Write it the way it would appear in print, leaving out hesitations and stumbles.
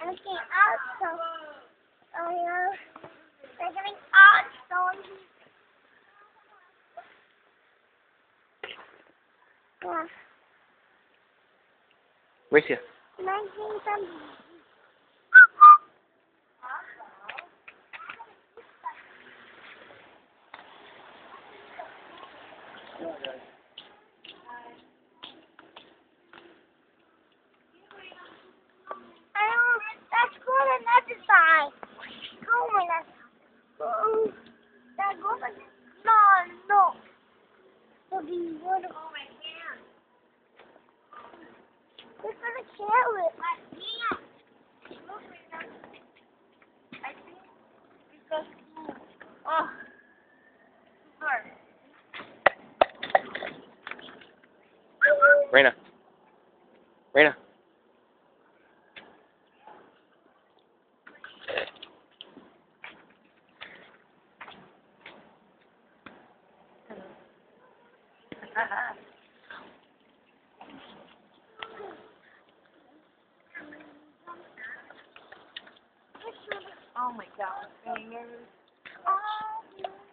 Okay, also, they're getting also, yeah, Where's you? 19 that's good another side. Go on that. That goes like no. It'll be beautiful. Look for the carrot. Oh, hard. Raina. Raina. Oh my God. Oh.